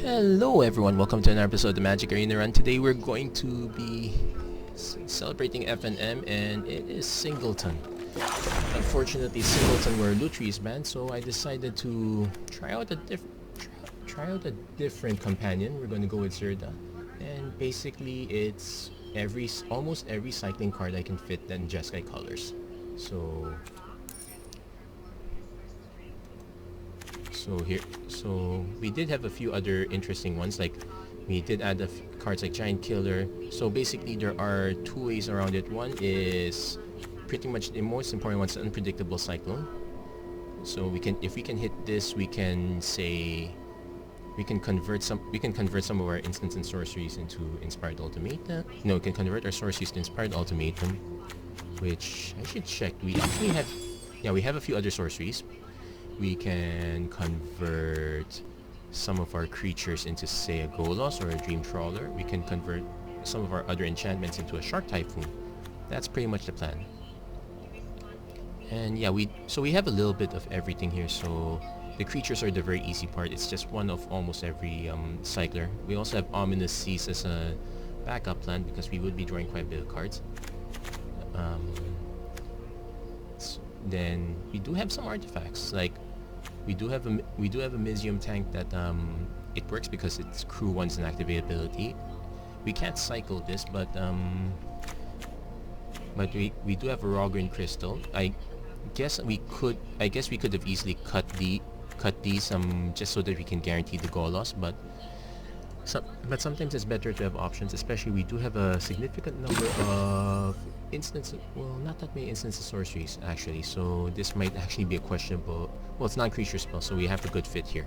Hello everyone, welcome to another episode of the Magic Arena Run. Today we're going to be celebrating FNM and it is Singleton. Unfortunately, Singleton were Lutri's banned, so I decided to try out a different companion. We're going to go with Zerda. And basically it's almost every cycling card I can fit in Jeskai colors. So we did have a few other interesting ones, like we did add cards like Giant Killer. So basically there are two ways around it. One is pretty much the most important one's Unpredictable Cyclone. So if we can hit this, we can convert some of our instants and sorceries into Inspired Ultimatum. No, we can convert our sorceries to Inspired Ultimatum, which I should check. We actually have, we have a few other sorceries. We can convert some of our creatures into, say, a Golos or a Dream Trawler. We can convert some of our other enchantments into a Shark Typhoon. That's pretty much the plan. And yeah, we have a little bit of everything here. So the creatures are the very easy part. It's just one of almost every cycler. We also have Ominous Seas as a backup plan because we would be drawing quite a bit of cards. Then we do have some artifacts, like we do have a Mizium tank that it works because it's crew 1's inactivate ability. We can't cycle this, but we do have a Rogrin Crystal. I guess we could have easily cut these just so that we can guarantee the Golos, but sometimes it's better to have options, especially we do have a significant number of instances, well, not that many instances of sorceries actually, so this might actually be a questionable, well, it's non-creature spell, so we have a good fit here.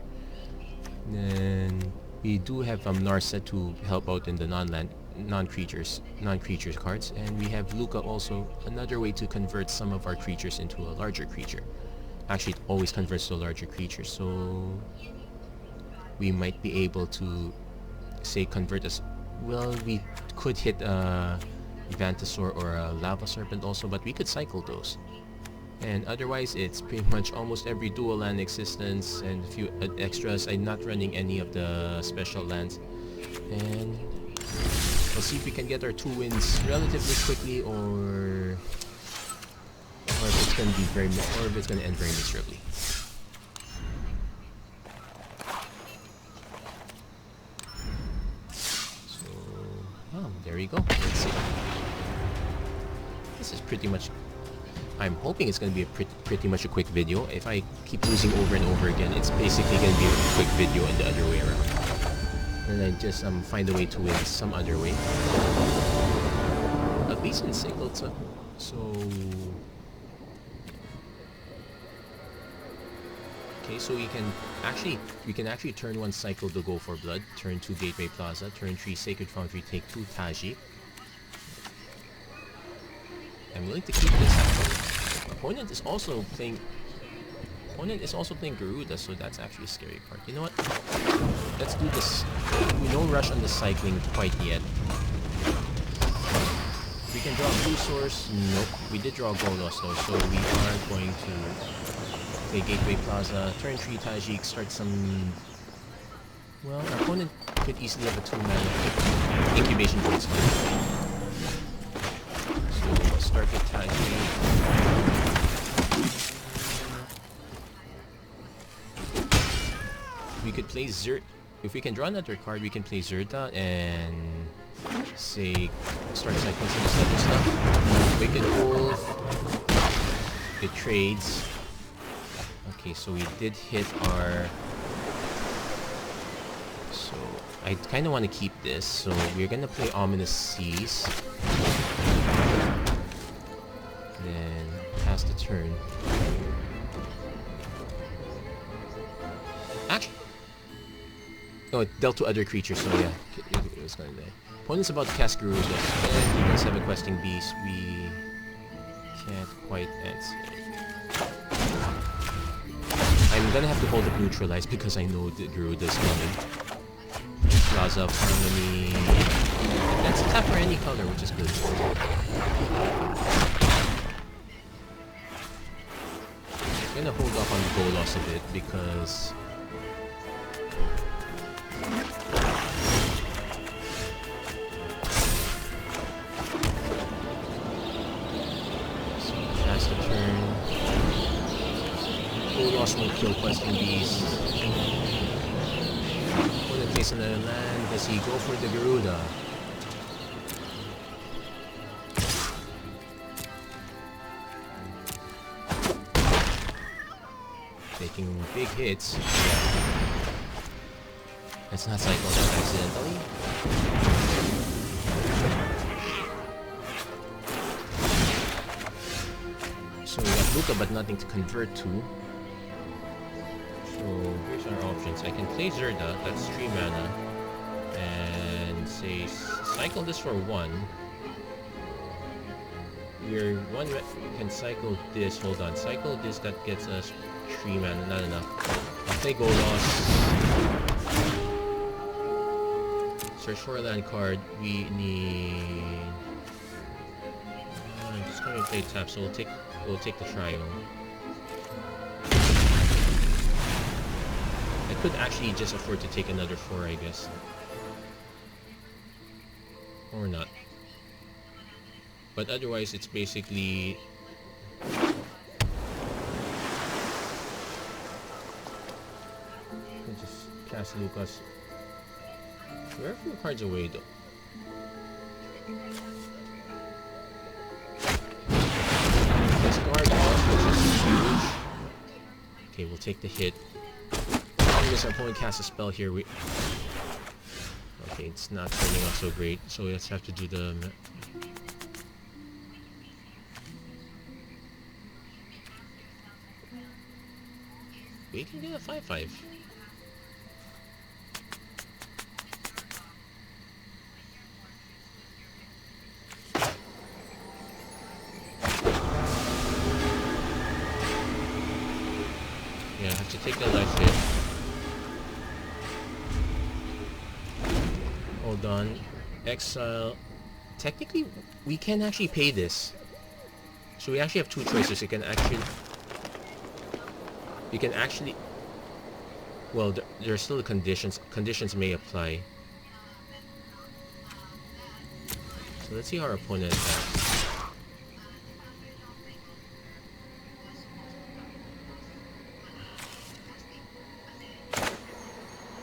Then we do have Narset to help out in the non-creatures cards, and we have Luca also, another way to convert some of our creatures into a larger creature. Actually, it always converts to a larger creature, so we might be able to, say, convert us. Well, we could hit a Vantasaur or a Lava Serpent also, but we could cycle those. And otherwise, it's pretty much almost every dual land existence and a few extras. I'm not running any of the special lands. And we'll see if we can get our 2 wins relatively quickly, or if it's going to end very miserably. There you go. Let's see. This is pretty much, I'm hoping it's going to be pretty much a quick video. If I keep losing over and over again, it's basically going to be a quick video and the other way around. And I just find a way to win some other way. At least in Singleton. So okay, so we can actually turn 1 cycle the Go for Blood, turn 2 Gateway Plaza, turn 3 Sacred Foundry, take 2 Taji. I'm willing to keep this actually. Opponent is also playing Garuda, so that's actually a scary part. You know what? Let's do this. We don't rush on the cycling quite yet. We can draw a blue source. Nope. We did draw a Golos though, so we are going to play Gateway Plaza, turn 3 Tajik, start some... Well, our opponent could easily have a 2-mana Incubation Points. So we'll start with Tajik. We could play if we can draw another card, we can play Zerda and, say, start cycling some other stuff. Wicked Wolf. It trades. Okay, so we did hit our... So, I kind of want to keep this, so we're going to play Ominous Seas. Then, pass the turn. Actually... Oh, it dealt to other creatures, so yeah, it was going to die. Opponent's about to cast Garuda, and he does have a Questing Beast. We can't quite answer. I'm gonna have to hold up Neutralize because I know that Garuda's coming. Plaza of Harmony. That's a tap for any color, which is good. I'm gonna hold off on the Golos a bit because kill Question Beast. Opponent plays another land. Does he go for the Garuda? Taking big hits. Let's not cycle that accidentally. So we got Luca but nothing to convert to. So here's our options. I can play Zerda, that's 3 mana. And say cycle this for 1. We can cycle this, hold on. Cycle this, that gets us 3 mana, not enough. I'll play Go Loss. Search for a land card. We need... I'm just going to play tap, so we'll take the trio. I could actually just afford to take another 4, I guess. Or not. But otherwise, it's basically... just cast Lucas. We're a few cards away though. Discard off, which is huge. Okay, we'll take the hit. Unless our opponent casts a spell here, okay, it's not turning out so great, so we just have to do the... We can get a 5/5. Yeah, I have to take the life hit. Hold on. Exile. Technically, we can actually pay this. So we actually have 2 choices. You can actually... Well, there are still the conditions. Conditions may apply. So let's see how our opponent attacks.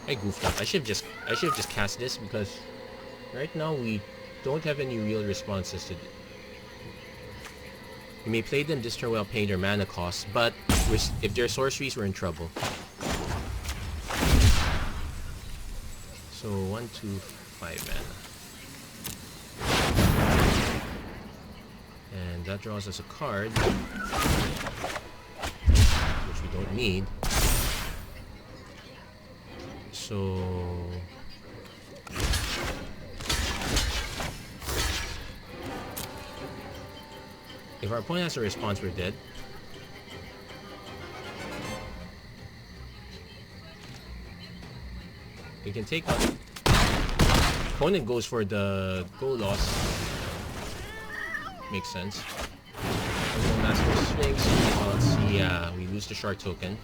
I goofed up. I should have just cast this because right now we don't have any real responses to... We may play them this turn while paying their mana costs, but if they're sorceries, we're in trouble. So 1, 2, 5 mana. And that draws us a card, which we don't need. So... If our opponent has a response, we're dead. We can take out... Opponent goes for the Go Loss. Makes sense. Master Sphinx. Let's see, yeah, we lose the Shard token.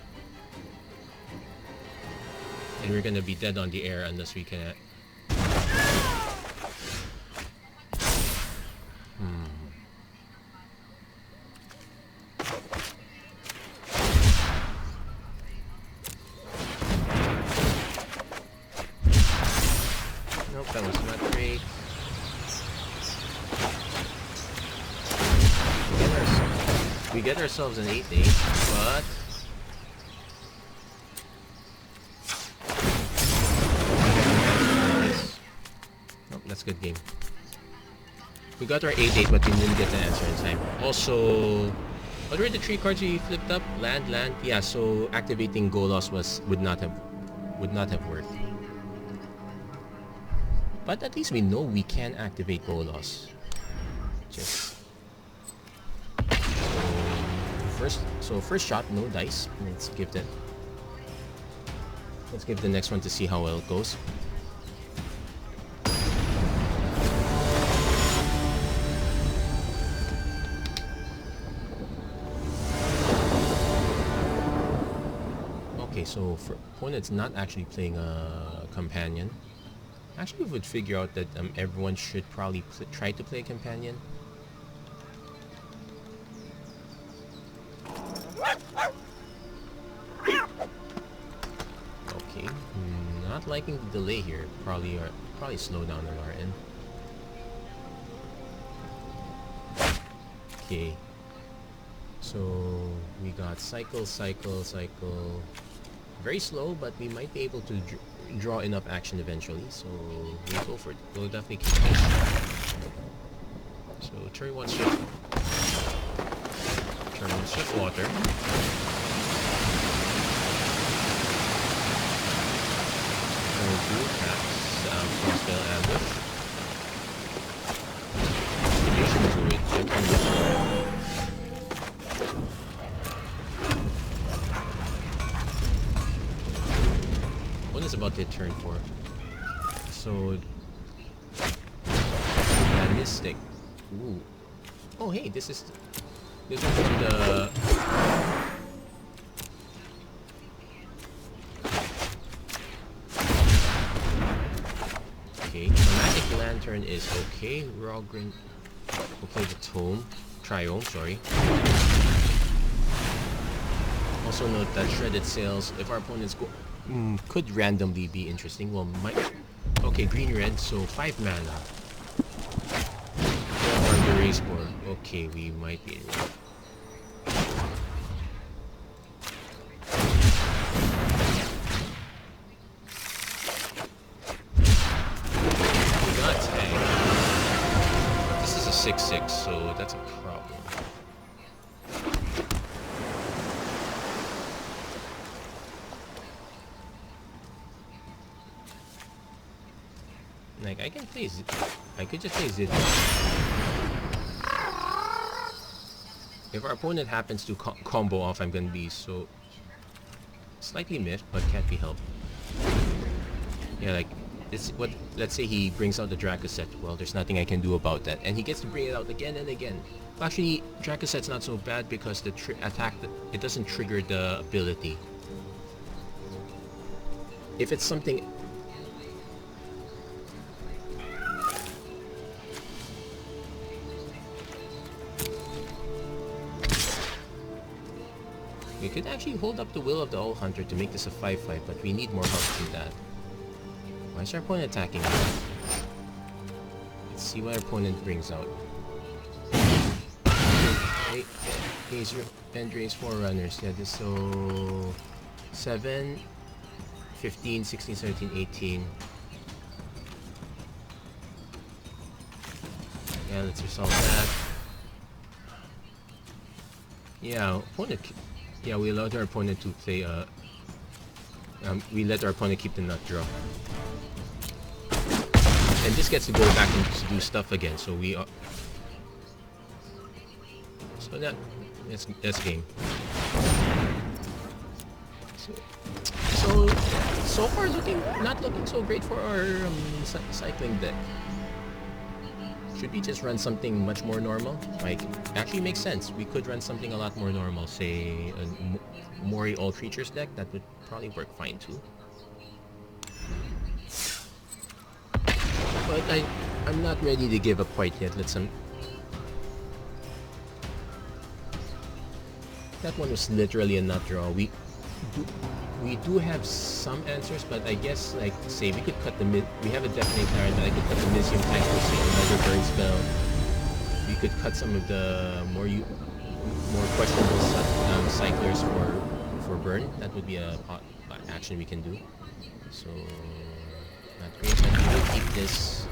And we're gonna be dead on the air unless we can... Nope, that was not great. We get ourselves an 8/8, but... That's a good game. We got our 8/8, but we didn't get the answer in time. Also, what were the 3 cards we flipped up? Land. Yeah, so activating Go Loss would not have worked. But at least we know we can activate Go Loss. First shot, no dice. Let's give the next one to see how well it goes. Okay, so for opponent's not actually playing a companion. Actually, we would figure out that everyone should probably try to play a companion. Okay, not liking the delay here. Probably slow down on our end. Okay. So we got cycle. Very slow, but we might be able to draw enough action eventually. So we'll go for it. We'll definitely keep this. So turn 1 shift. Turn 1 shift water. Turn 2 caps. Crossbell ambush. Distribution to it. One is about to hit turn 4. So that mystic. Ooh. Oh hey, this is from the okay. Chromatic Lantern is okay. We're all green. Okay, the Triome, sorry. Also note that Shredded Sails, if our opponents go could randomly be interesting. Well, might. Okay, green-red, so 5 mana. On the race board. Okay, we might be in. We got tag. This is a 6/6, so that's a problem. Like, I can play I could just play Zid. If our opponent happens to combo off, I'm gonna be so slightly miffed, but can't be helped. Yeah, like it's what. Let's say he brings out the Dracoset. Well, there's nothing I can do about that, and he gets to bring it out again and again. Well, actually, Dracoset's not so bad because the it doesn't trigger the ability. If it's something. We could actually hold up the will of the Owl Hunter to make this a 5/5, but we need more help than that. Why is our opponent attacking us? Let's see what our opponent brings out. Hey, here's your Vendrace Forerunners. Yeah, this so 7, 15, 16, 17, 18. Yeah, let's resolve that. Yeah, opponent. Yeah, we allowed our opponent to play. We let our opponent keep the nut draw, and this gets to go back and to do stuff again. So we. So that's game. So far not looking so great for our cycling deck. Should we just run something much more normal? Like, actually makes sense. We could run something a lot more normal. Say a Mori All Creatures deck. That would probably work fine too. But I'm not ready to give up quite yet. That one was literally a nut draw. We do have some answers, but I guess, like, say we could cut we have a Deafening Tyrant, but I could cut the Misium Tank with, say, another burn spell. We could cut some of the more questionable cyclers for burn. That would be a action we can do. So not great, but we will keep this.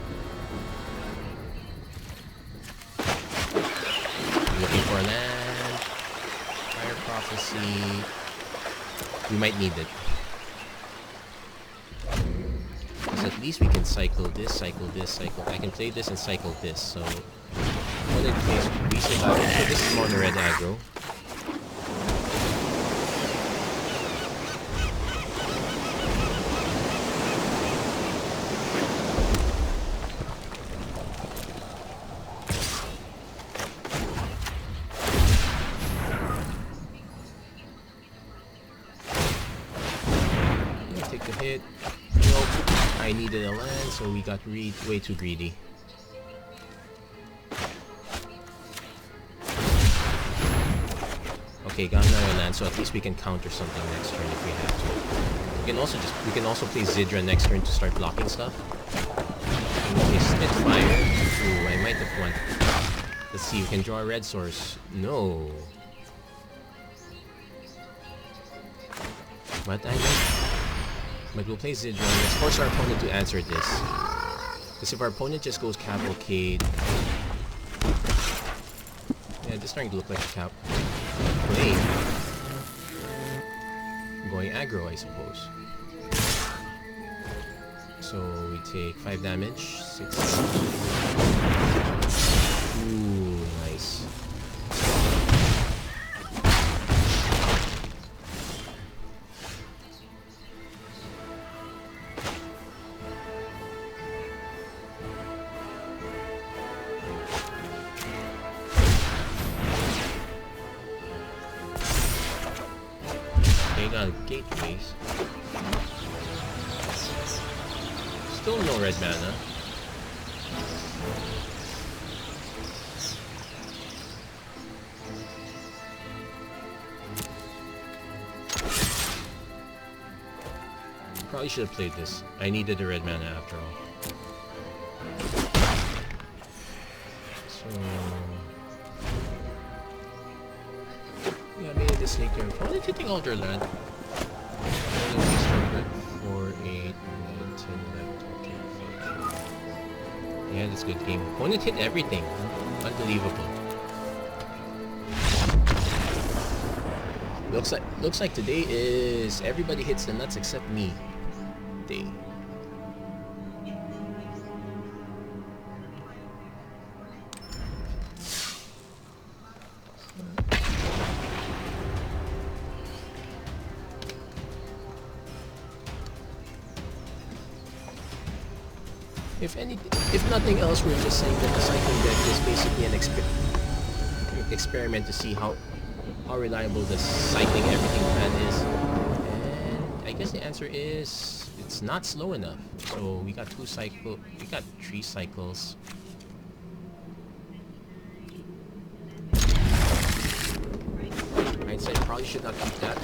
Looking for a land. Fire Prophecy. We might need it. So at least we can cycle this, cycle this, cycle. I can play this and cycle this. So what it plays, we survive. So this is mono red aggro. Hit. Nope. I needed a land, so we got way too greedy. Okay, got another land, so at least we can counter something next turn if we have to. We can also play Zidra next turn to start blocking stuff. Okay, Spitfire. Ooh, I might have won. Let's see, we can draw a red source. No. But we'll play Zidra. Let's force our opponent to answer this. Because if our opponent just goes Cavalcade... Yeah, this starting to look like a cap. Wait. Going aggro, I suppose. So we take 5 damage, 6. Ooh, nice. They got gateways. Still no red mana. Probably should have played this. I needed the red mana after all. So... yeah, maybe this later. Probably hitting Alter Land. 4, 8, 9, 10 left. Okay. Yeah, that's a good game. Opponent hit everything. Unbelievable. Looks like today is everybody hits the nuts except me. Day. If nothing else, we're just saying that the cycling deck is basically an experiment to see how reliable the cycling everything plan is. And I guess the answer is it's not slow enough. So we got 3 cycles. I'd say probably should not keep that.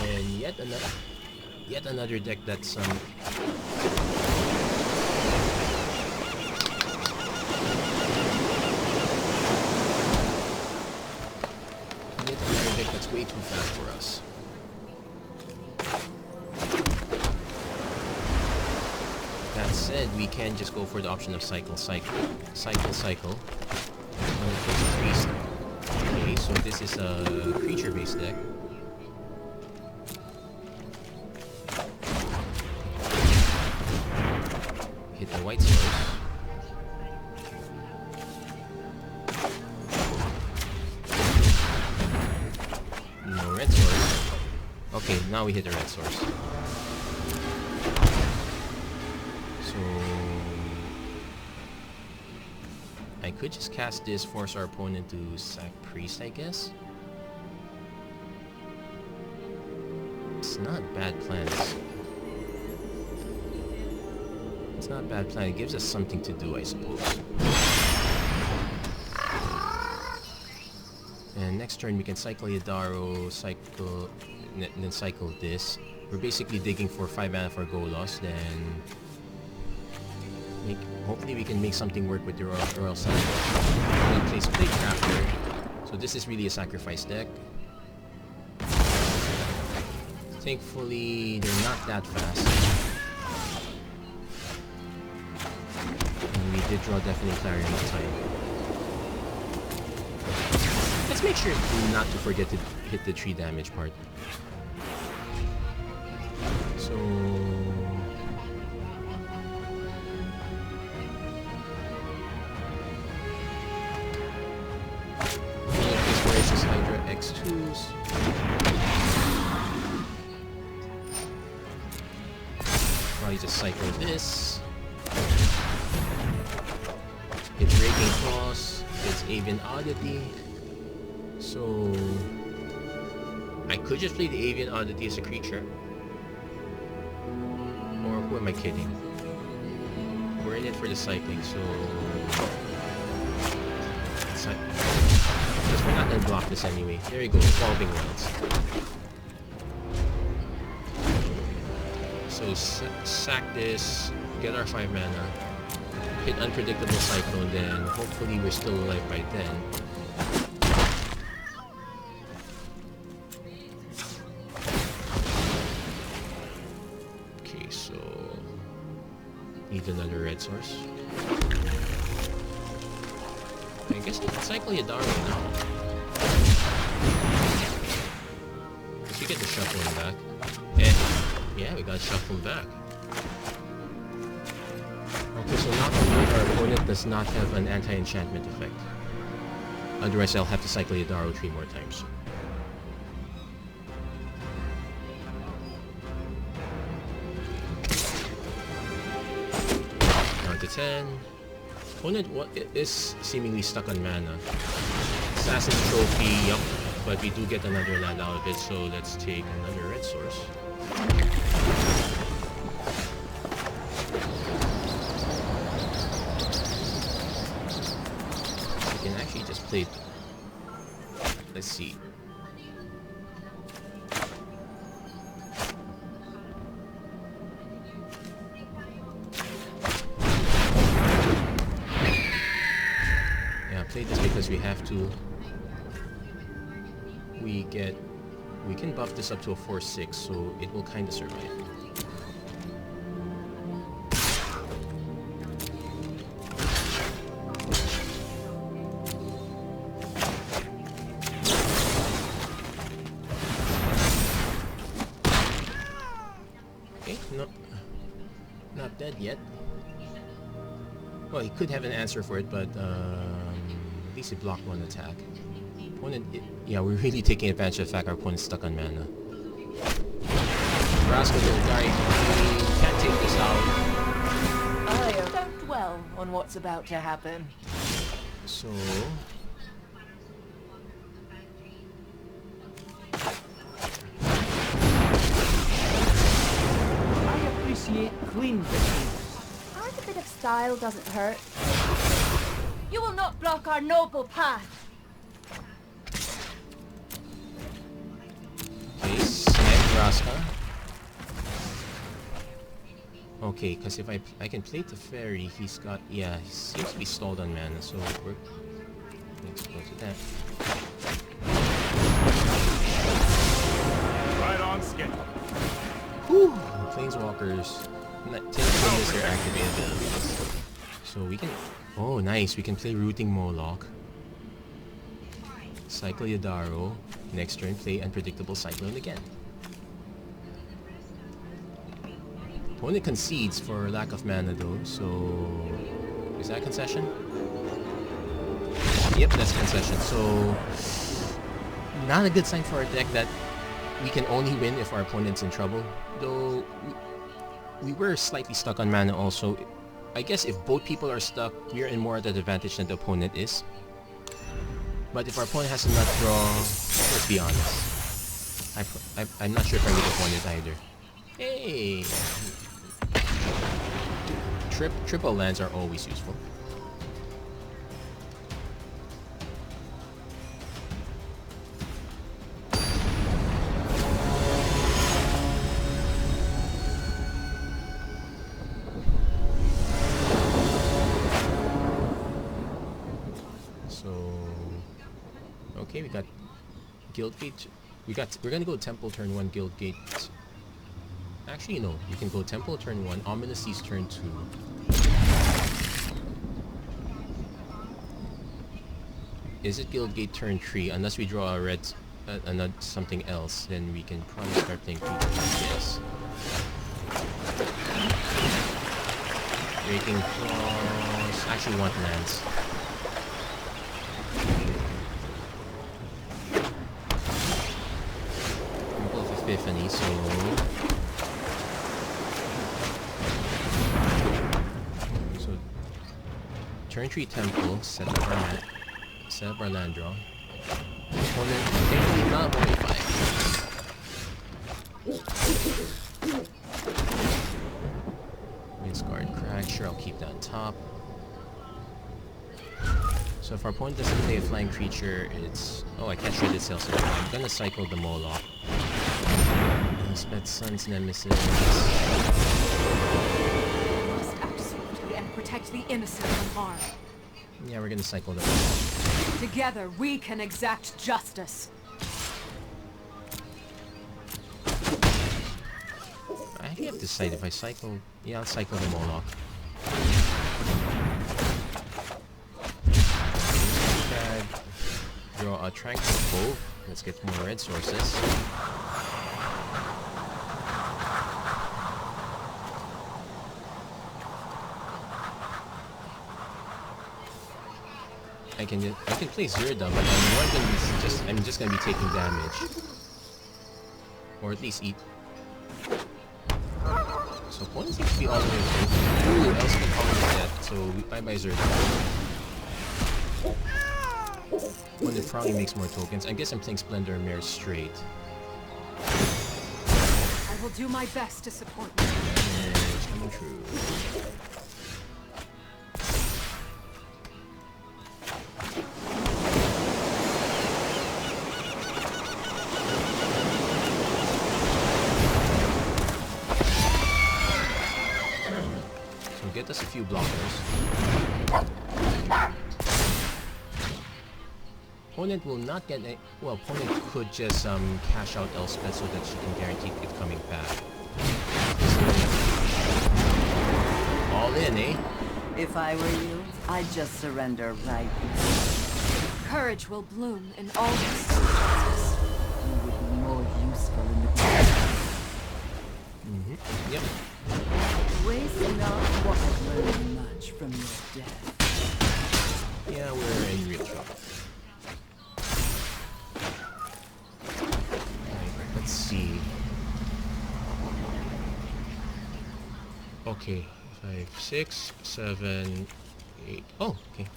And yet another deck that's that's way too fast for us. That said, we can just go for the option of cycle. Okay, so this is a creature-based deck. Hit the white source. No red source. Okay, now we hit the red source. So I could just cast this, force our opponent to sack priest, I guess. It's not bad plans. It's not a bad plan. It gives us something to do, I suppose. And next turn we can cycle Yadaro, then cycle this. We're basically digging for 5 mana for Golos, then hopefully we can make something work with the Royal Sun. We place Plate Crafter. So this is really a sacrifice deck. Thankfully, they're not that fast. And we did draw definitely Clarion in time. Let's make sure not to forget to hit the 3 damage part. So... Hydra X2s. Probably just cycle this. It's Raking Claws. It's Avian Oddity. So I could just play the Avian Oddity as a creature. Or who am I kidding? We're in it for the cycling, so Because we're not gonna block this anyway. There you go, Evolving Wilds. So sack this, get our 5 mana, hit Unpredictable Cyclone, then hopefully we're still alive by then. Okay, so need another red source. I guess I can cycle Yadaro now. Because we get the shuffling back. Yeah, we got shuffled back. Okay, so knock on wood, our opponent does not have an anti-enchantment effect. Otherwise, I'll have to cycle Yadaro 3 more times. Down to 10. Opponent is seemingly stuck on mana. Assassin's Trophy, yup. But we do get another land out of it, so let's take another red source. We can actually just play... Let's see. Play this because we have to. We can buff this up to a 4/6, so it will kind of survive. Okay, no, not dead yet. Well, he could have an answer for it, but at least he blocked one attack. Opponent, yeah, we're really taking advantage of the fact our opponent's stuck on mana. Rascal Golgari, we can't take this out. Don't dwell on what's about to happen. So... I appreciate clean victories. A bit of style doesn't hurt. You will not block our noble path. Okay, snag Raska. Okay, because if I can play the fairy, he's got... Yeah, he seems to be stalled on mana, so we're... Let's go to that. Right on schedule. Whew! Planeswalkers. Thank goodness they're activated. So we can... Oh, nice. We can play Rooting Moloch. Cycle Yadaro. Next turn, play Unpredictable Cyclone again. Opponent concedes for lack of mana though, so... Is that concession? Yep, that's concession. So... Not a good sign for our deck that we can only win if our opponent's in trouble. Though... We were slightly stuck on mana also. I guess if both people are stuck, we're in more at an advantage than the opponent is. But if our opponent has a nut draw, let's be honest. I'm not sure if I would have won it either. Hey! Triple lands are always useful. Okay, we got Guildgate. We're gonna go Temple turn 1, Guildgate. Actually, no. You can go Temple turn 1, Ominous Seas turn 2. Is it Guildgate turn 3? Unless we draw a red, another something else, then we can probably start playing creatures. Yes. Raking Claws. Actually, want lands. Epiphany, so turn 3 Temple, set up our land draw. Opponent technically not only 5. Midsguard Crack, sure I'll keep that on top. So if our opponent doesn't play a flying creature, it's... Oh, I can't shred itself, so I'm gonna cycle them all off. Spet Sun's Nemesis. We must act swiftly and protect the innocent from harm. Yeah, we're gonna cycle them. Together, we can exact justice. I actually have to decide if I cycle... Yeah, I'll cycle them all off. Draw a Tranquil Cove. Let's get more red sources. I can play Zirda, but I'm just gonna be taking damage. Or at least eat. So opponent seems to be all the way through. Who else can counter that? So bye-bye Zirda. Well, it probably makes more tokens. I guess I'm playing Splendor Mare straight. I will do my best to support you. Damage coming true. So get us a few blockers. Opponent will not get a... Well, opponent could just cash out Elspeth so that she can guarantee it coming back. All in, eh? If I were you, I'd just surrender right now. Courage will bloom in all circumstances. You would be more useful in the future. Yep. Waste not what I've learned much from your death. Yeah, we're in real trouble. Right, let's see. Okay, 5, 6, 7, 8. Oh, okay.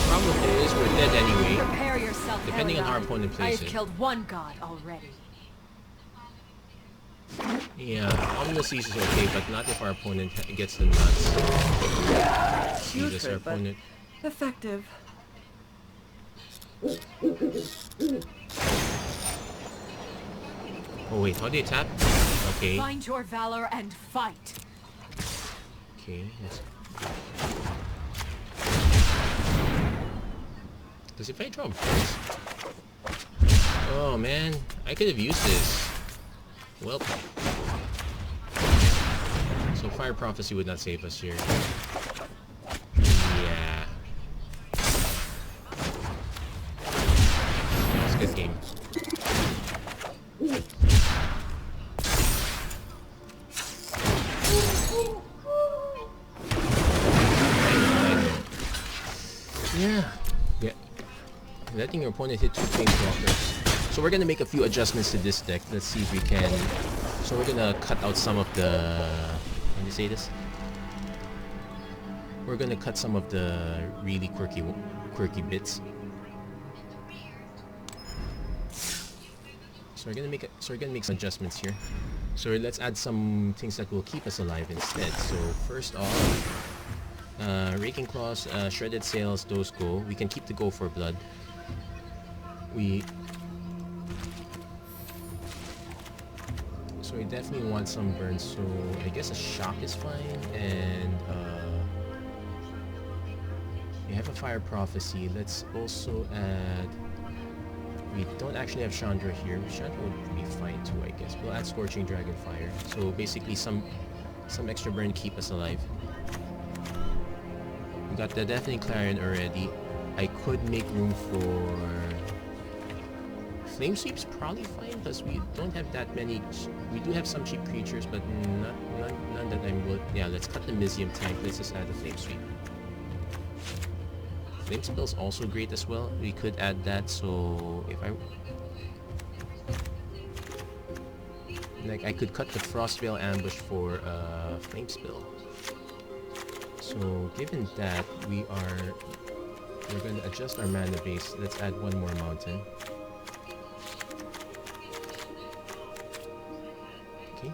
Problem is, we're dead anyway. Prepare yourself, Depending on how our Paragon. opponent I plays have it. killed one god already. Yeah, Omnus Seas is okay, but not if our opponent gets the nuts. See this, our Putrid, but opponent. effective. Oh wait, how do you tap? Okay. Find your valor and fight. Okay, let's... Does it play drum? Oh man, I could have used this. Well. So Fire Prophecy would not save us here. Yeah. It's a good game. Yeah. Letting your opponent hit 2 Planeswalkers. So we're gonna make a few adjustments to this deck. Let's see if we can... So we're gonna cut out some of the... Can you say this? We're gonna cut some of the really quirky bits. So we're gonna make some adjustments here. So let's add some things that will keep us alive instead. So first off, Raking Claws, Shredded Sails, those go. We can keep the Go for Blood. So we definitely want some burns, so I guess a shock is fine, and we have a Fire Prophecy. Let's also add... We don't actually have Chandra here. Chandra would be fine too, I guess. We'll add Scorching Dragon Fire. So basically some extra burn to keep us alive. We got the Deafening Clarion already. I could make room for... Flame Sweep's probably fine because we don't have that many. We do have some cheap creatures, but none that I'm good. Yeah, let's cut the Mizium tank. Let's just add the Flame Sweep. Flame Spell's also great as well. We could add that. So if I could cut the Frostveil Ambush for Flame Spell. So given that, we're going to adjust our mana base. Let's add one more mountain. Okay.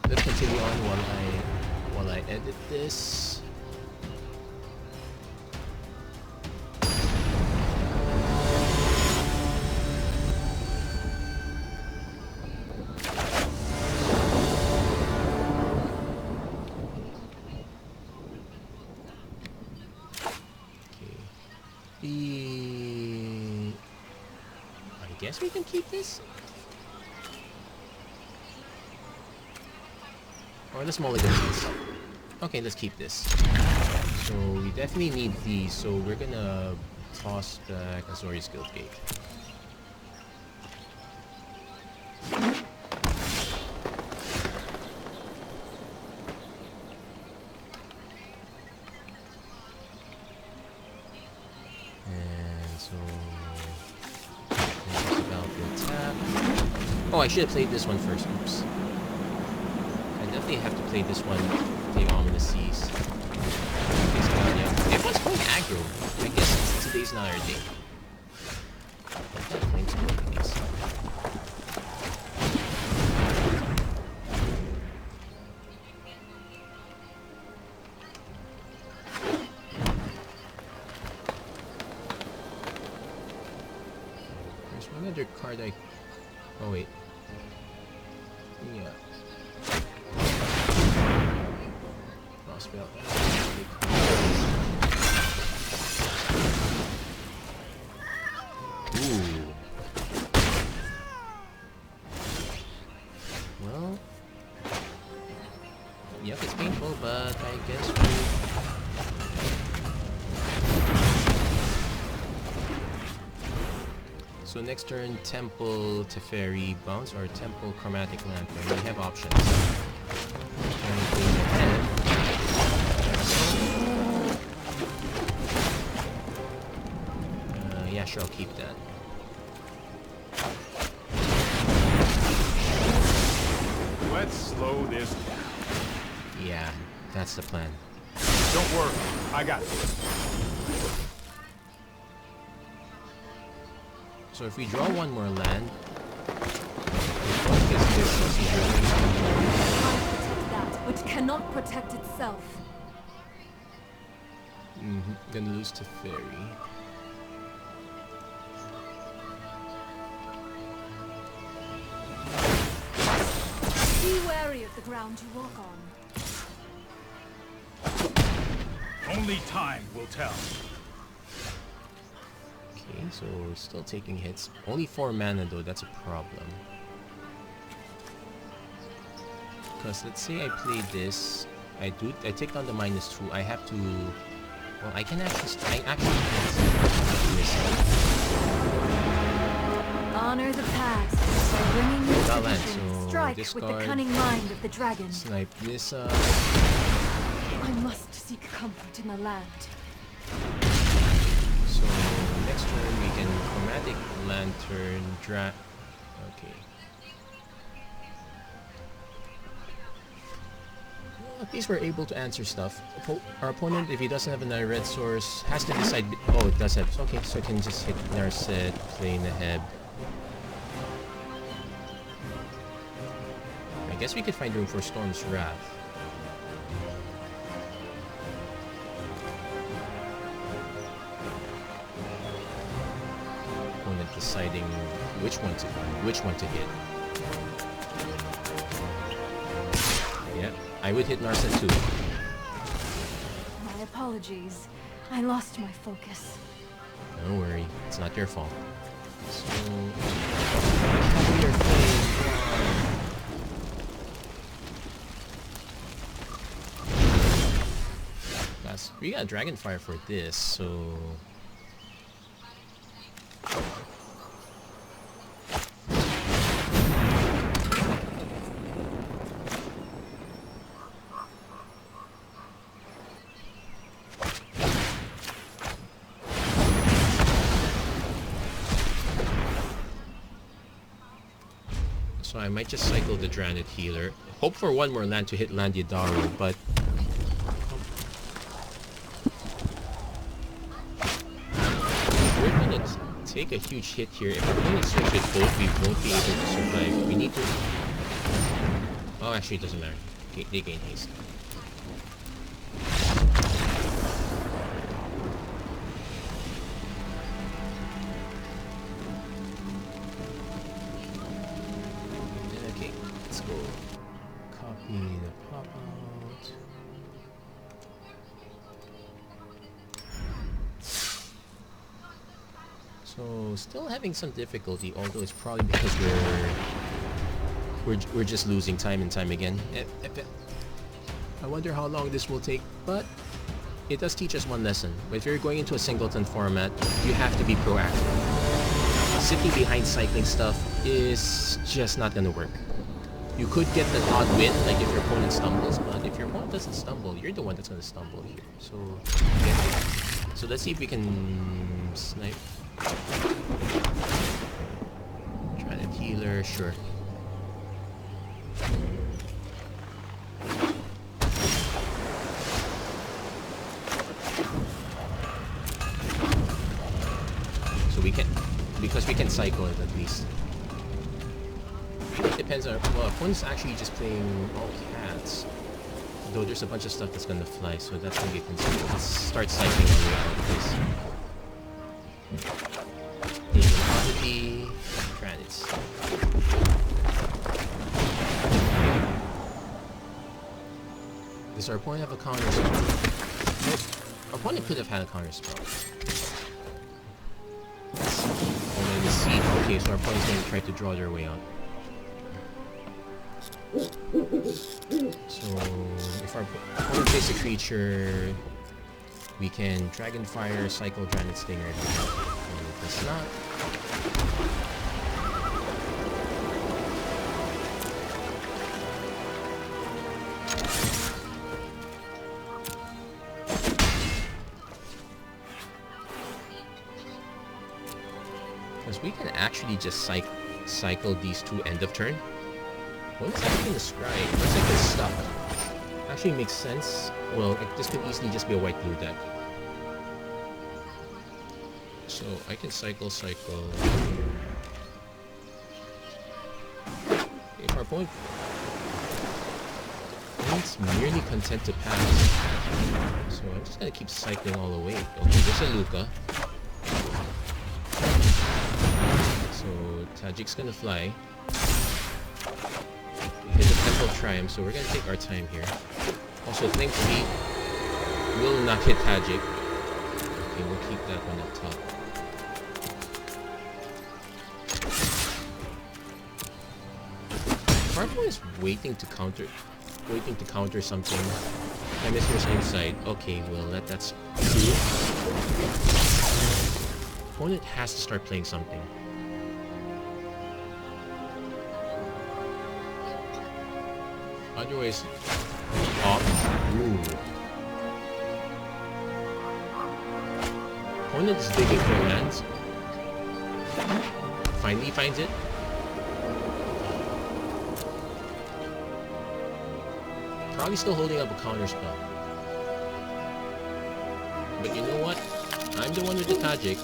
let's continue on while I edit this. I guess we can keep this? Or let's mulligan these. Okay, let's keep this. So we definitely need these, so we're gonna toss back Azorius Guildgate. Oh, I should have played this one first. Oops. I definitely have to play this one. Play Ominous Seas. Everyone's playing aggro. I guess today's not our day. I'm not playing some of these. There's one other card I... Oh wait. Yeah. Crossbelt. Ooh. Well. Yep, it's painful, but I guess we... So next turn, Temple Teferi bounce or Temple Chromatic Lantern. We have options. Yeah, sure, I'll keep that. Let's slow this down. Yeah, that's the plan. Don't worry, I got this. So if we draw one more land, That which cannot protect itself. gonna lose to Fairy. Be wary of the ground you walk on. Only time will tell. Okay, so we're still taking hits. Only 4 mana though, that's a problem. Because let's say I play this, I take down the -2, I have to... Well, I can actually... I actually can't miss Honor the past by bringing new Got land, traditions. so Strike discard, with the cunning mind of the dragon. snipe this up. I must seek comfort in the land. So next turn we can Chromatic Lantern, okay. Well, at least we're able to answer stuff. Our opponent, if he doesn't have another red source, has to decide... Oh, it does have... Okay, so I can just hit Narset, play Neheb. I guess we could find room for Storm's Wrath. Opponent deciding which one to hit. Yeah, I would hit Narset too. My apologies. I lost my focus. Don't worry, it's not your fault. So we are playing. We got Dragonfire for this, so... So I might just cycle the Dranet Healer. Hope for one more land to hit Landiadaro, but... Take a huge hit here. If we're going to switch it both, we won't be able to survive. We need to... Oh, actually, it doesn't matter. They gain haste. Okay, let's go. Copy the pop out. So, still having some difficulty, although it's probably because we're just losing time and time again. I wonder how long this will take, but it does teach us one lesson. If you're going into a singleton format, you have to be proactive. Sitting behind cycling stuff is just not gonna work. You could get an odd win, like if your opponent stumbles, but if your opponent doesn't stumble, you're the one that's gonna stumble here. So, so let's see if we can snipe. Trident healer, sure. So we can, because we can cycle it at least. It depends on, well, opponent's actually just playing all cats. Though there's a bunch of stuff that's gonna fly, so that's gonna be considered. Let's start cycling on the way out of this. Velocity, planets. Does our opponent have a counter spell? Nope. Our opponent could have had a counter spell. Let's see. Okay, so our opponent's going to try to draw their way out. So, if our opponent plays a creature, we can Dragon Fire, Cycle, Granite Stinger. And if it's not, because we can actually just cycle these two end of turn. What is actually the Scry? Looks like it's stuck. Actually makes sense. Well, this could easily just be a white-blue deck. So I can cycle. If our opponent's merely content to pass, so I'm just gonna keep cycling all the way. Okay, there's a Luca. So Tajik's gonna fly. We hit the Temple Triumph, so we're gonna take our time here. Also, thankfully, will not hit Tajik. Okay, we'll keep that one up top. If our opponent is waiting to counter something, Hemisphere's inside. Okay, we'll let that through. Opponent has to start playing something. Otherwise, off. Ooh. Opponent is digging for lands. Finally finds it. Probably still holding up a counter spell. But you know what? I'm the one with the Tajik.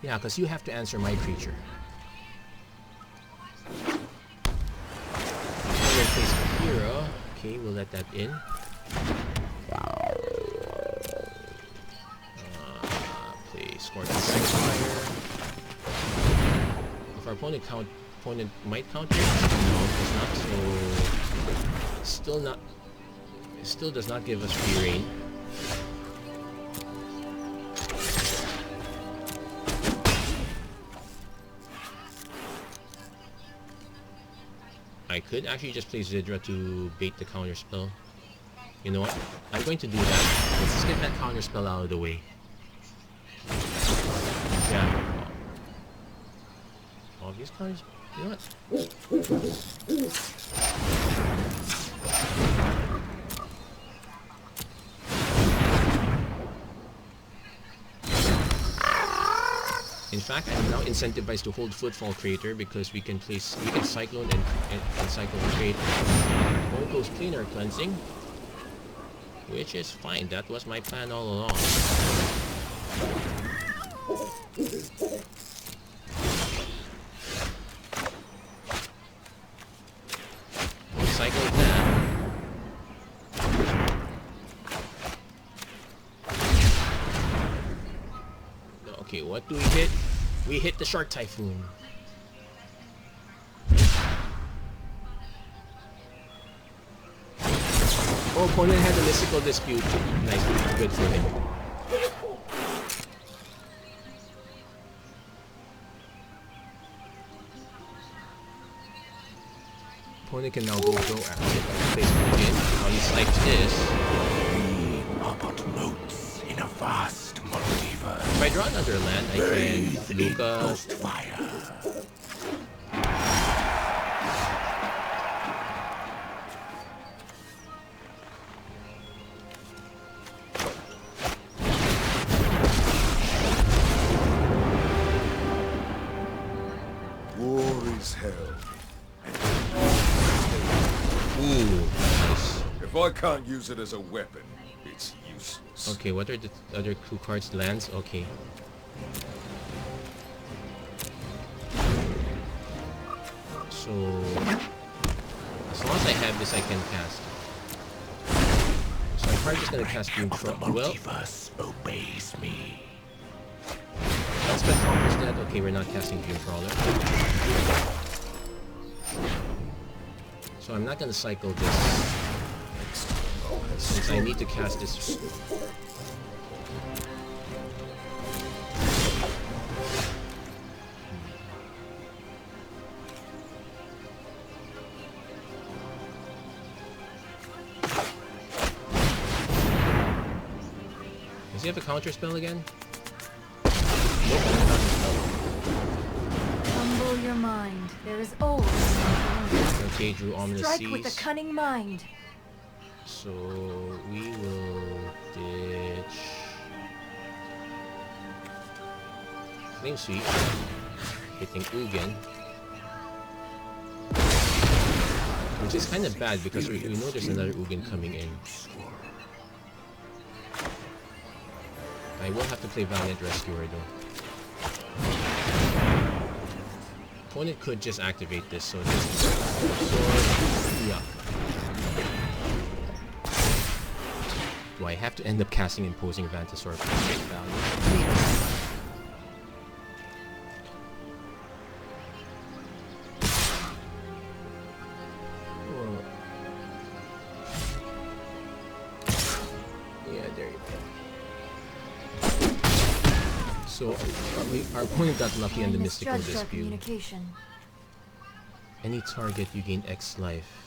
Yeah, because you have to answer my creature. Hero. Okay, we'll let that in. Play Scorpion Fire. If our opponent might counter, no, it's not. So still does not give us free reign. I could actually just play Zidra to bait the counter spell. You know what? I'm going to do that. Let's just get that counter spell out of the way. Yeah. Obvious counter spell. You know what? In fact, I'm now incentivized to hold Footfall Crater because we can Cyclone and Cyclone Crate. Goes cleaner cleansing. Which is fine. That was my plan all along. Cycle that. Okay, what do we hit? We hit the Shark Typhoon. Oh, opponent had a mystical dispute. Nice, good for him. Opponent can now go after placement again. How he likes this. We are but motes in a vast multiverse. If I draw another land, I can Luca. Ghost fire. War is hell. Ooh, nice. If I can't use it as a weapon, it's useless. Okay, what are the other two cards? Lands? Okay. So, as long as I have this, I can cast. So I'm probably just gonna cast Doom Troll. Well, Multiverse obeys me. let's spend Conquer's dead. Okay, we're not casting Doom Crawler. So I'm not gonna cycle this. Since I need to cast this. Does he have a counter spell again? Nope. Humble your mind. There is always something. Okay, drew Ominous Strike with a Seas. cunning mind. So we will ditch Flame Sweep, hitting Ugin, which is kind of bad because we know there's another Ugin coming in. I will have to play Valiant Rescuer though. Opponent could just activate this, so just yeah. Do I have to end up casting Imposing Vantasaur for great value? Whoa. Yeah, there you go. So our opponent got lucky on the Mystical Misjudged our Dispute. communication. Any target, you gain X life.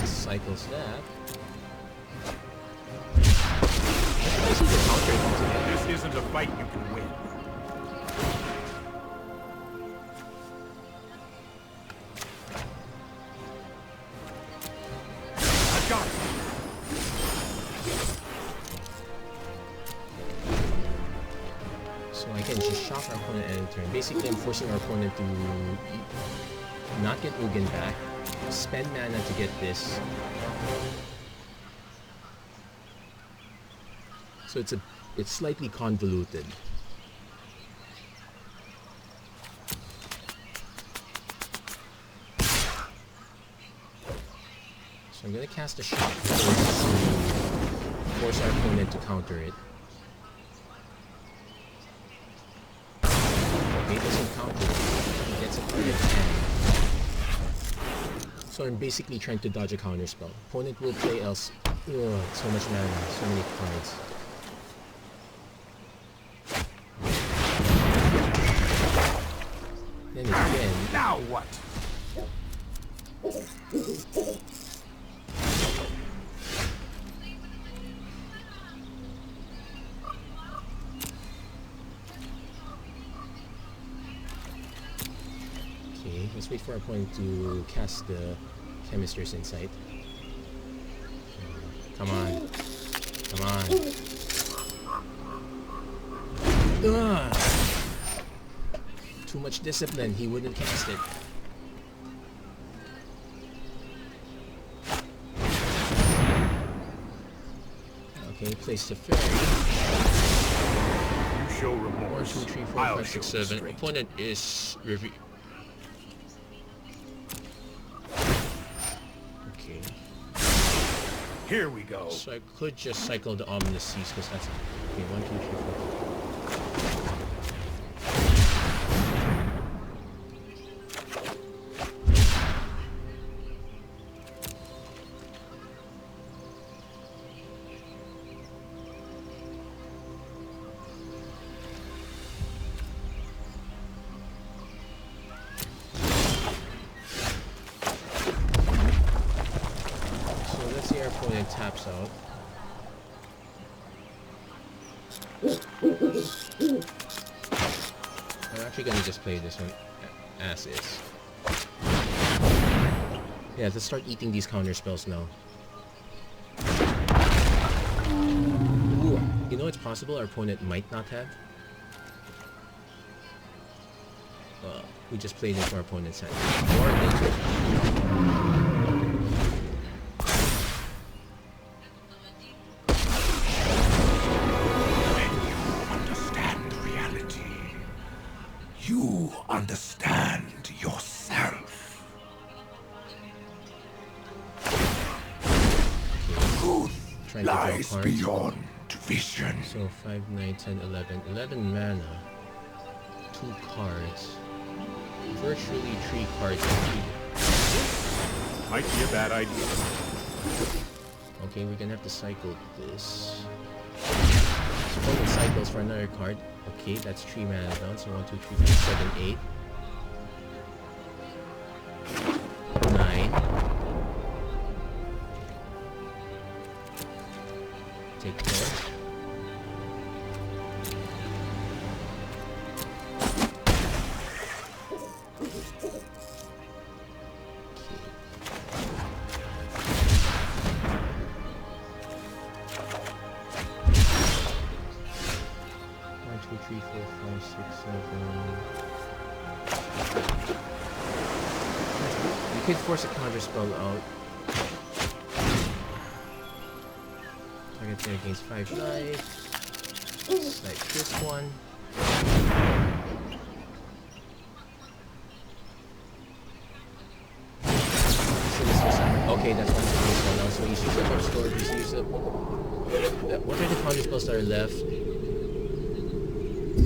Cycles that. I see the counter today. This isn't a fight you can win. I've got it. So I can just shock our opponent at any turn. Basically, I'm forcing our opponent to not get Ugin back, spend mana to get this. So it's slightly convoluted. So I'm gonna cast a shock to force our opponent to counter it. Okay, it doesn't counter it. He gets a card at hand. So I'm basically trying to dodge a counter spell. Opponent will play else. Ugh, so much mana, so many cards. Then again. Now what? Okay, let's wait for our opponent to cast the Chemister's Insight. Come on. Come on. Ugh. Too much discipline. He wouldn't cast it. Okay, place the fairy. You show 1, remorse. 2, 3, 4, I'll 5, show 6, 7. restraint. Opponent is review. Okay. Here we go. So I could just cycle the ominous seas because that's okay. 1, 2, 3, 4. Opponent taps out. I'm actually gonna just play this one as is. Yeah, let's start eating these counter spells now. Ooh, you know it's possible our opponent might not have. We just played into our opponent's hand. Or nature. You understand yourself. Truth lies beyond vision. So 5, 9, 10, 11. 11 mana. 2 cards. Virtually 3 cards. Might be a bad idea. Okay, we're gonna have to cycle this. Opponent cycles for another card. Okay, that's 3 mana down. So 1, 2, 3, 4, 7, 8. 9. Take 4. Could force a counter spell out. Target there against 5 life. Like this one. Okay, that's one counter spell now. So he's used up our storage. He's used up. What are the counter spells that are left?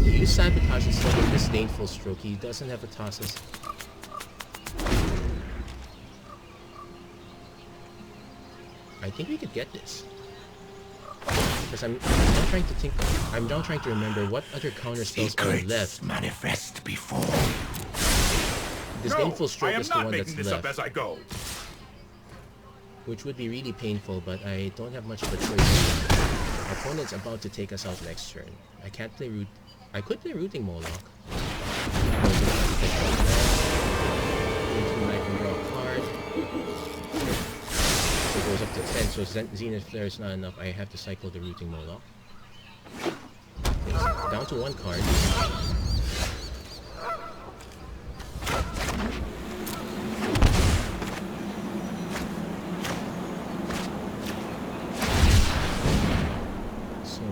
Use sabotage instead of disdainful stroke. He doesn't have a tosses. I think we could get this. Because I'm now trying to think. I'm now trying to remember what other counter spells are left. Manifest before. Disdainful stroke I am is the not one making that's this left, up as I go. which would be really painful. But I don't have much of a choice. Our opponent's about to take us out next turn. I can't play root. I could play Rooting Moloch. I can draw a card. So it goes up to 10, so Zenith Flare is not enough. I have to cycle the Rooting Moloch. Down to 1 card. So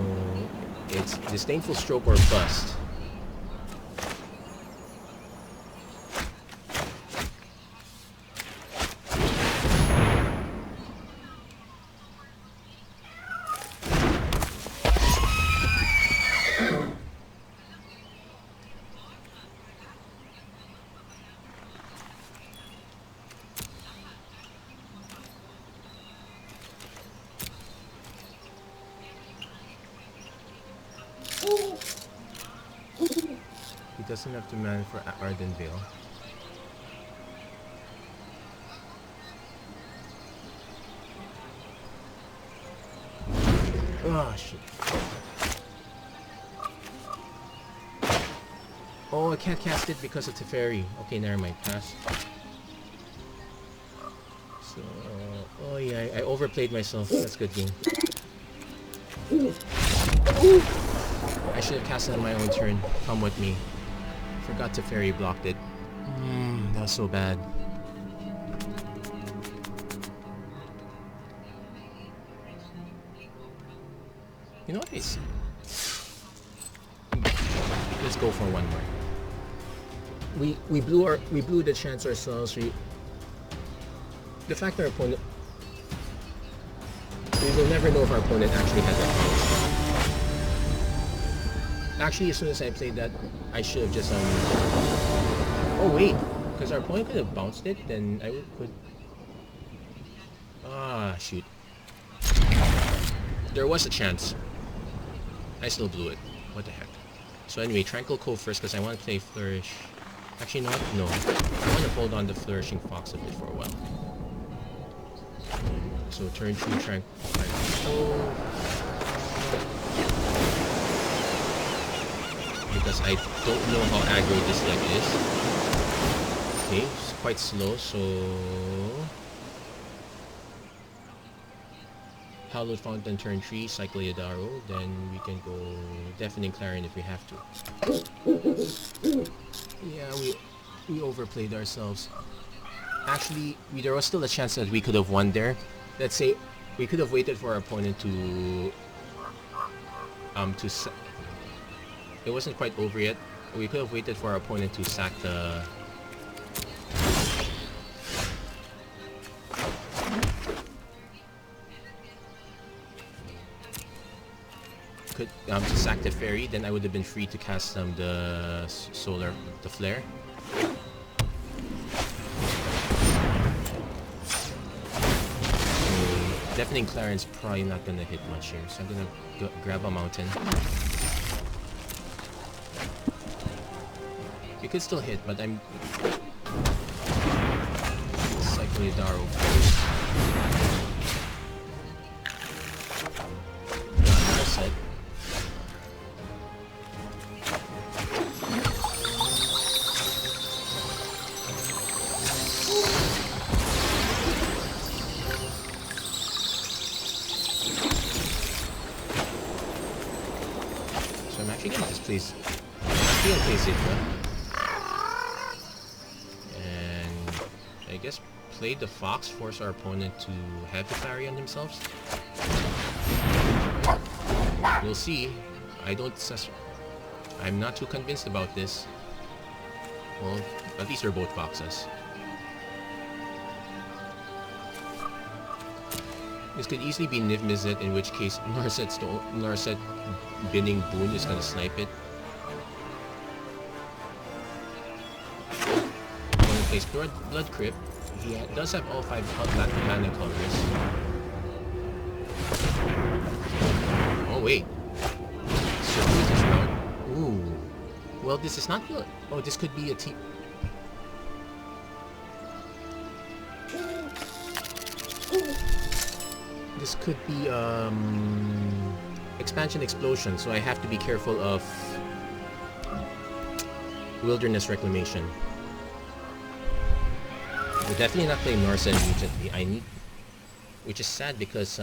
it's Disdainful Stroke or Bust. He doesn't have to man for Ardenvale. Oh shit. Oh, I can't cast it because of Teferi. Okay, never mind. Pass. So, oh yeah, I overplayed myself. That's good game. I should have cast it on my own turn. Come with me. Forgot to fairy blocked it. That was so bad. You know what? Let's go for one more. We blew the chance ourselves. The fact that our opponent, we will never know if our opponent actually had that bounce. Actually, as soon as I played that, I should have just oh wait, because our opponent could have bounced it, then I could. Ah, shoot. There was a chance. I still blew it. What the heck? So anyway, Tranquil Cove first because I want to play Flourish. Actually, not. No. I want to hold on to Flourishing Fox a bit for a while. So turn 2 Tranquil Cove. Because I don't know how aggro this deck is. Okay, it's quite slow, so... Hallowed Fountain turn 3, cycle Yadaro, then we can go Deafening Clarion if we have to. Yeah, we overplayed ourselves. Actually, there was still a chance that we could have won there. Let's say we could have waited for our opponent to it wasn't quite over yet. We could have waited for our opponent to sack the... to sack the fairy, then I would have been free to cast the flare. Deafening Clarion's probably not gonna hit much here, so I'm gonna grab a mountain. You could still hit, but I'm cycle Yadaro first. Set. So I'm actually gonna just place. I'm gonna place it, and I guess play the fox, force our opponent to have the fairy on themselves. We'll see. I'm not too convinced about this. Well, at least they're both foxes. This could easily be Niv Mizzet, in which case Narset Binning Boon is gonna snipe it. I'm gonna place Blood Crypt. He does have all 5 mana colors. Oh wait. Circuitous route. Ooh. Well, this is not good. Oh, this could be a team. This could be expansion explosion, so I have to be careful of wilderness reclamation. We're definitely not playing Narset immediately. I need, which is sad because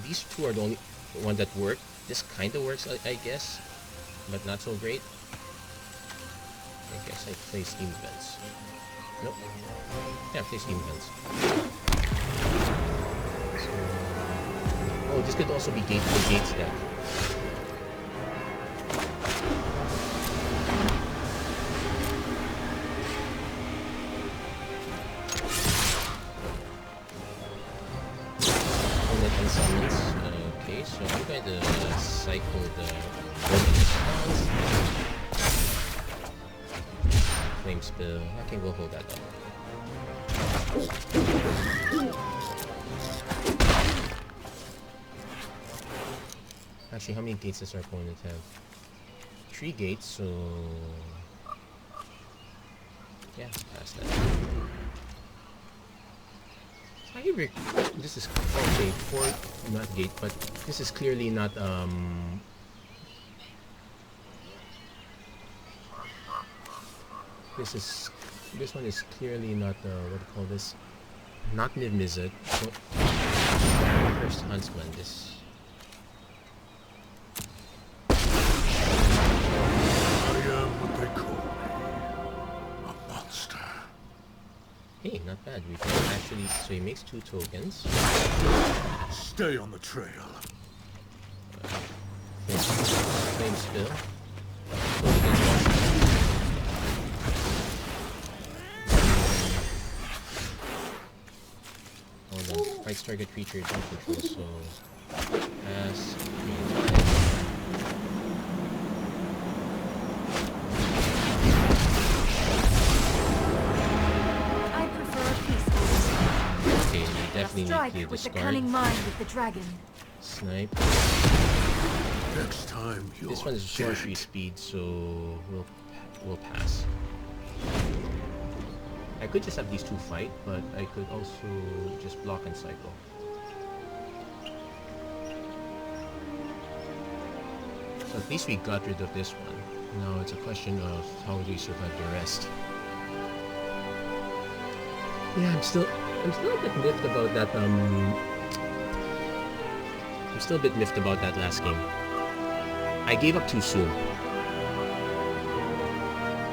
these two are the only one that work. This kind of works, I guess, but not so great. I guess I play Steam Vents. Nope. Yeah, play Steam Vents. So, oh, this could also be the Gates deck. Okay, so I'm going to cycle the Flame Spill. Okay, we'll hold that up. Actually, how many gates does our opponent have? 3 gates, so... yeah, pass that. This is okay, 4 not gate, but this is clearly not this one is clearly not what do you call this? Not Niv Mizzet. So, First Huntsman. This not bad. We can actually... So he makes 2 tokens. Stay on the trail. Flame spill. Hold on. Fights target creature don't control, so... Pass. I prefer a peaceful. Okay, we definitely Strike need to with the discard. cunning mind of the dragon. Snipe. Next time you're This one is sorcery speed, so we'll pass. I could just have these 2 fight, but I could also just block and cycle. So at least we got rid of this one. Now it's a question of how do we survive the rest. Yeah, I'm still a bit miffed about that. I'm still a bit miffed about that last game. I gave up too soon.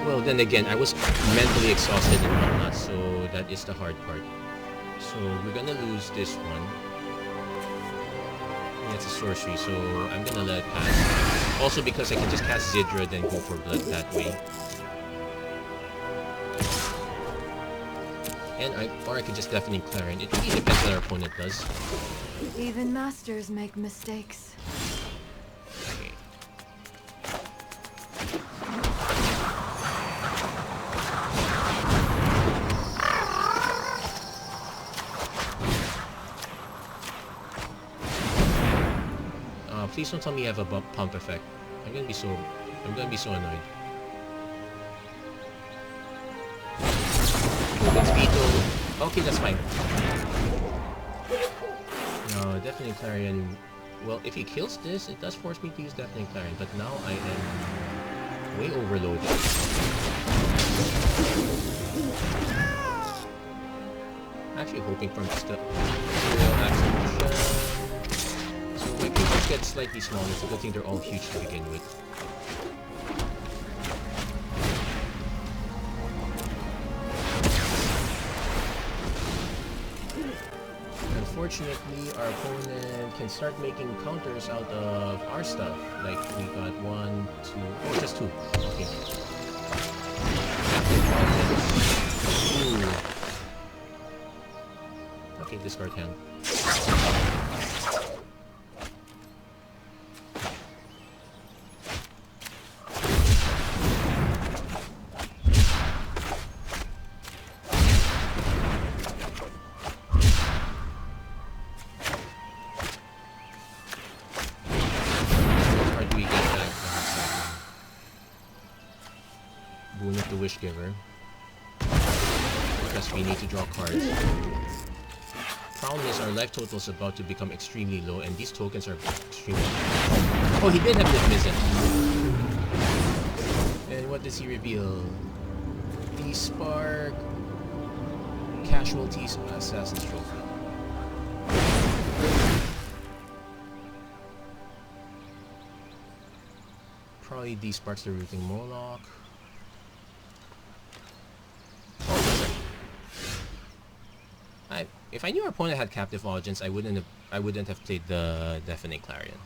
Well, then again, I was mentally exhausted and whatnot, so that is the hard part. So we're gonna lose this one. That's a sorcery, so I'm gonna let it pass. Also because I can just cast Zidra, then go for blood that way. And or I could just deafening Clarion. It really depends what our opponent does. Even masters make mistakes. Okay. Please don't tell me you have a pump effect. I'm gonna be so annoyed. It's veto. Okay, that's fine. No, definitely Clarion. Well, if he kills this, it does force me to use definitely Clarion, but now I am way overloaded. Actually hoping for him to still execution. So my creatures get slightly smaller. It's a good thing they're all huge to begin with. Unfortunately, our opponent can start making counters out of our stuff. Like, we got 1, 2... Oh, just 2. Okay. Ooh. Okay, discard hand. Wish Giver, because we need to draw cards. Problem is our life total is about to become extremely low, and these tokens are extremely low. Oh, he did have this Mizzen. And what does he reveal? The Spark Casualties Assassin's Trophy. Probably de-sparks the Rooting Moloch. If I knew our opponent had Captive Audience, I wouldn't have played the Deafening Clarion.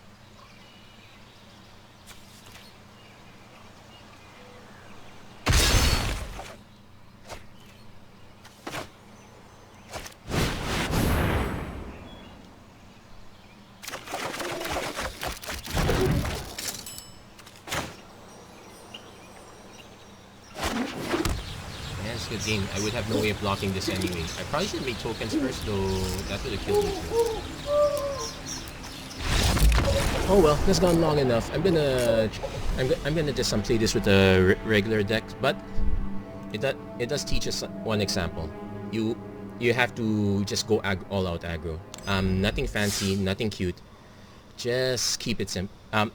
Good game. I would have no way of blocking this anyway. I probably should make tokens first, though that would have killed me too. Oh well, that's gone long enough. I'm gonna just play this with a regular deck, but it does teach us one example. You have to just go all out aggro. Nothing fancy, nothing cute. Just keep it simple.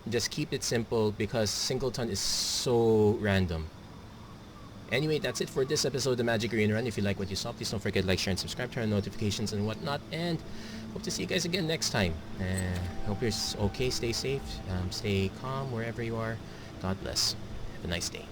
Just keep it simple because Singleton is so random. Anyway, that's it for this episode of the Magic Arena Run. If you like what you saw, please don't forget to like, share, and subscribe, turn on notifications and whatnot. And hope to see you guys again next time. Hope you're okay, stay safe, stay calm wherever you are. God bless. Have a nice day.